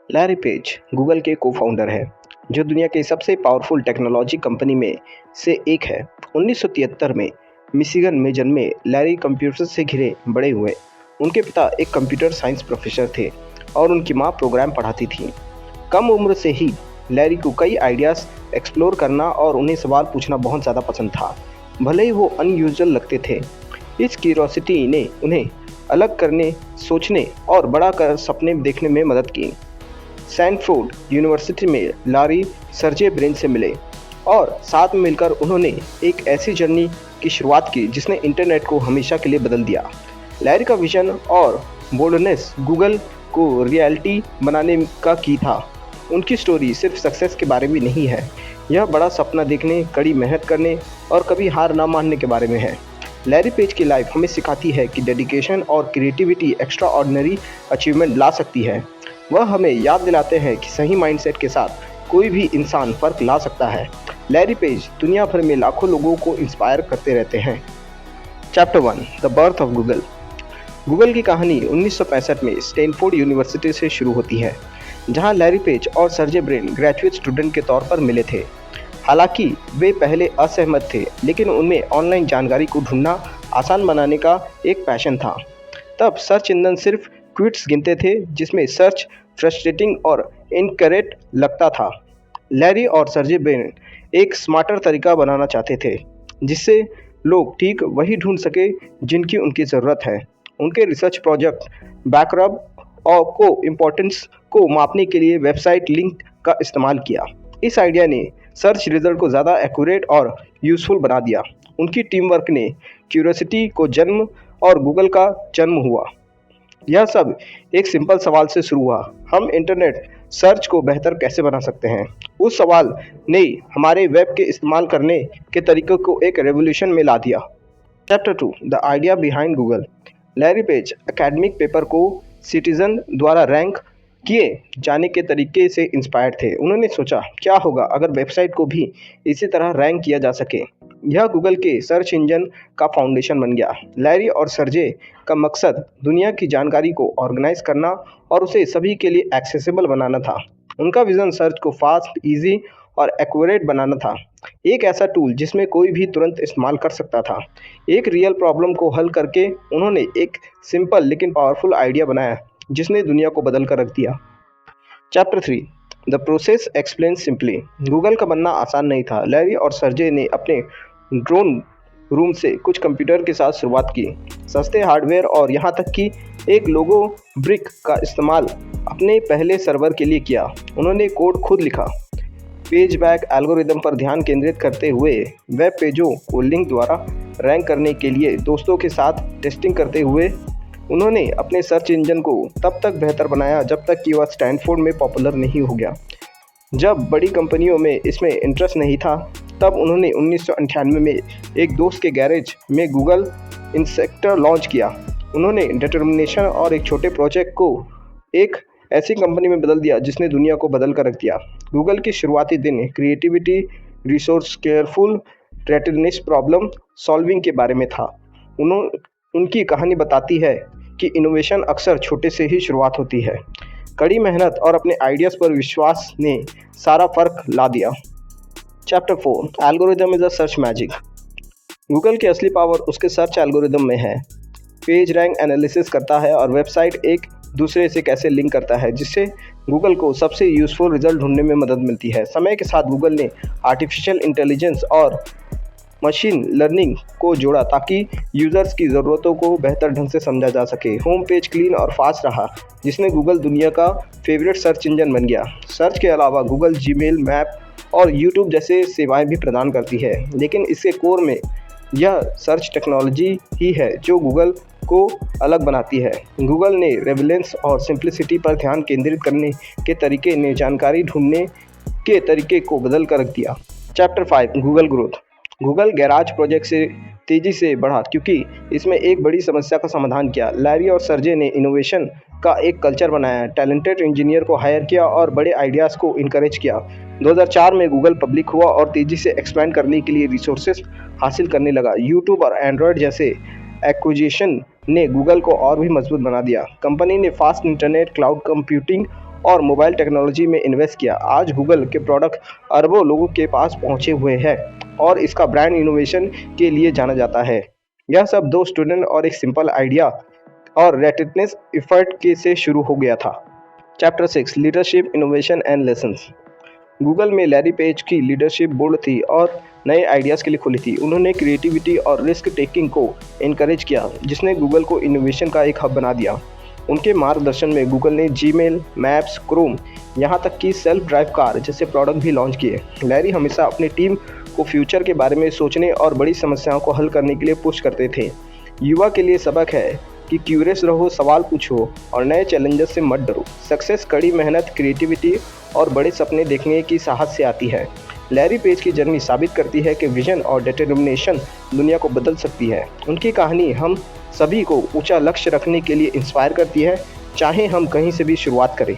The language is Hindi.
लैरी पेज गूगल के को-फाउंडर हैं, जो दुनिया की सबसे पावरफुल टेक्नोलॉजी कंपनी में से एक है। 1973 में मिशिगन में जन्मे लैरी कंप्यूटर से घिरे बड़े हुए। उनके पिता एक कंप्यूटर साइंस प्रोफेसर थे और उनकी मां प्रोग्राम पढ़ाती थीं। कम उम्र से ही लैरी को कई आइडियाज़ एक्सप्लोर करना और उन्हें सवाल पूछना बहुत ज़्यादा पसंद था, भले ही वो अनयूजुअल लगते थे। इस क्यूरियोसिटी ने उन्हें अलग करने, सोचने और बड़ा कर सपने देखने में मदद की। सैनफोर्ड यूनिवर्सिटी में लैरी सर्जे ब्रिन से मिले और साथ में मिलकर उन्होंने एक ऐसी जर्नी की शुरुआत की जिसने इंटरनेट को हमेशा के लिए बदल दिया। लैरी का विजन और बोल्डनेस गूगल को रियलिटी बनाने का की था। उनकी स्टोरी सिर्फ सक्सेस के बारे में नहीं है, यह बड़ा सपना देखने, कड़ी मेहनत करने और कभी हार ना मानने के बारे में है। लैरी पेज की लाइफ हमें सिखाती है कि डेडिकेशन और क्रिएटिविटी एक्स्ट्रा ऑर्डिनरी अचीवमेंट ला सकती है। वह हमें याद दिलाते हैं कि सही माइंडसेट के साथ कोई भी इंसान फ़र्क ला सकता है। लैरी पेज दुनिया भर में लाखों लोगों को इंस्पायर करते रहते हैं। Chapter 1 the birth of Google. Google की कहानी 1965 में स्टैनफोर्ड यूनिवर्सिटी से शुरू होती है, जहां लैरी पेज और सर्जे ब्रिन ग्रेजुएट स्टूडेंट के तौर पर मिले थे। हालांकि वे पहले असहमत थे, लेकिन उनमें ऑनलाइन जानकारी को ढूंढना आसान बनाने का एक पैशन था। तब सर्च इंजन सिर्फ ट्वीट्स गिनते थे, जिसमें सर्च फ्रस्ट्रेटिंग और इनकरेक्ट लगता था। लैरी और सर्जे ब्रिन एक स्मार्टर तरीका बनाना चाहते थे, जिससे लोग ठीक वही ढूंढ सके जिनकी उनकी ज़रूरत है। उनके रिसर्च प्रोजेक्ट बैकरब और को इम्पोर्टेंस को मापने के लिए वेबसाइट लिंक का इस्तेमाल किया। इस आइडिया ने सर्च रिजल्ट को ज़्यादा एक्यूरेट और यूज़फुल बना दिया। उनकी टीम वर्क ने क्यूरियोसिटी को जन्म और गूगल का जन्म हुआ। यह सब एक सिंपल सवाल से शुरू हुआ, हम इंटरनेट सर्च को बेहतर कैसे बना सकते हैं। उस सवाल ने हमारे वेब के इस्तेमाल करने के तरीक़ों को एक रेवोल्यूशन में ला दिया। Chapter 2 the idea behind Google. Larry page academic paper को सिटीजन द्वारा रैंक किए जाने के तरीके से इंस्पायर्ड थे। उन्होंने सोचा, क्या होगा अगर वेबसाइट को भी इसी तरह रैंक किया जा सके। यह गूगल के सर्च इंजन का फाउंडेशन बन गया। लैरी और सर्जे का मकसद दुनिया की जानकारी को ऑर्गेनाइज करना और उसे सभी के लिए एक्सेसिबल बनाना था। उनका विजन सर्च को फास्ट, इजी और एक्यूरेट बनाना था। एक ऐसा टूल जिसमें कोई भी तुरंत इस्तेमाल कर सकता था। एक रियल प्रॉब्लम को हल करके उन्होंने एक सिंपल लेकिन पावरफुल आइडिया बनाया, जिसने दुनिया को बदल कर रख दिया। Chapter 3 the process explain simply. Google का बनना आसान नहीं था। लैरी और सर्जे ने अपने ड्रोन रूम से कुछ कंप्यूटर के साथ शुरुआत की, सस्ते हार्डवेयर और यहाँ तक कि एक लोगो ब्रिक का इस्तेमाल अपने पहले सर्वर के लिए किया। उन्होंने कोड खुद लिखा, पेज बैक एल्गोरिदम पर ध्यान केंद्रित करते हुए वेब पेजों को लिंक द्वारा रैंक करने के लिए दोस्तों के साथ टेस्टिंग करते हुए उन्होंने अपने सर्च इंजन को तब तक बेहतर बनाया जब तक कि वह स्टैनफोर्ड में पॉपुलर नहीं हो गया। जब बड़ी कंपनियों में इसमें इंटरेस्ट नहीं था, तब उन्होंने 1998 में एक दोस्त के गैरेज में गूगल इंसेक्टर लॉन्च किया। उन्होंने डिटर्मिनेशन और एक छोटे प्रोजेक्ट को एक ऐसी कंपनी में बदल दिया जिसने दुनिया को बदल कर रख दिया। गूगल की शुरुआती दिन क्रिएटिविटी, रिसोर्स केयरफुल, रेटिनेस प्रॉब्लम सॉल्विंग के बारे में था। उनकी कहानी बताती है कि इनोवेशन अक्सर छोटे से ही शुरुआत होती है। कड़ी मेहनत और अपने आइडियाज़ पर विश्वास ने सारा फर्क ला दिया। Chapter 4 algorithm is a search magic. Google की असली पावर उसके सर्च एल्गोरिदम में है। पेज रैंक एनालिसिस करता है और वेबसाइट एक दूसरे से कैसे लिंक करता है, जिससे गूगल को सबसे यूज़फुल रिजल्ट ढूंढने में मदद मिलती है। समय के साथ गूगल ने आर्टिफिशियल इंटेलिजेंस और मशीन लर्निंग को जोड़ा ताकि यूज़र्स की ज़रूरतों को बेहतर ढंग से समझा जा सके। होम पेज क्लीन और फास्ट रहा, जिसने गूगल दुनिया का फेवरेट सर्च इंजन बन गया। सर्च के अलावा गूगल जीमेल, मैप और यूट्यूब जैसे सेवाएं भी प्रदान करती है, लेकिन इसके कोर में यह सर्च टेक्नोलॉजी ही है जो गूगल को अलग बनाती है। गूगल ने रेलेवेंस और सिंप्लिसिटी पर ध्यान केंद्रित करने के तरीके ने जानकारी ढूंढने के तरीके को बदल कर रख दिया। Chapter 5 Google growth. Google garage project से तेज़ी से बढ़ा क्योंकि इसमें एक बड़ी समस्या का समाधान किया। लैरी और सर्जे ने इनोवेशन का एक कल्चर बनाया, टैलेंटेड इंजीनियर को हायर किया और बड़े आइडियाज़ को इनकरेज किया। 2004 में गूगल पब्लिक हुआ और तेज़ी से एक्सपैंड करने के लिए रिसोर्सेज हासिल करने लगा। यूट्यूब और एंड्रॉयड जैसे एक्विजिशन ने गूगल को और भी मजबूत बना दिया। कंपनी ने फास्ट इंटरनेट, क्लाउड कंप्यूटिंग और मोबाइल टेक्नोलॉजी में इन्वेस्ट किया। आज गूगल के प्रोडक्ट अरबों लोगों के पास पहुंचे हुए हैं और इसका ब्रांड इनोवेशन के लिए जाना जाता है। यह सब 2 स्टूडेंट और एक सिंपल आइडिया और रेटिटनेस एफर्ट के से शुरू हो गया था। Chapter 6 leadership innovation and lessons. Google में लैरी पेज की लीडरशिप बोल्ड थी और नए आइडियाज़ के लिए खुली थी। उन्होंने क्रिएटिविटी और रिस्क टेकिंग को इनकरेज किया, जिसने गूगल को इनोवेशन का एक हब बना दिया। उनके मार्गदर्शन में गूगल ने जीमेल, मैप्स, क्रोम, यहाँ तक कि सेल्फ ड्राइव कार जैसे प्रोडक्ट भी लॉन्च किए। लैरी हमेशा अपनी टीम को फ्यूचर के बारे में सोचने और बड़ी समस्याओं को हल करने के लिए पुश करते थे। युवा के लिए सबक है कि क्यूरियस रहो, सवाल पूछो और नए चैलेंजेस से मत डरो। सक्सेस कड़ी मेहनत, क्रिएटिविटी और बड़े सपने देखने की साहस से आती है। लैरी पेज की जर्नी साबित करती है कि विजन और डिटर्मिनेशन दुनिया को बदल सकती है। उनकी कहानी हम सभी को ऊंचा लक्ष्य रखने के लिए इंस्पायर करती है, चाहे हम कहीं से भी शुरुआत करें।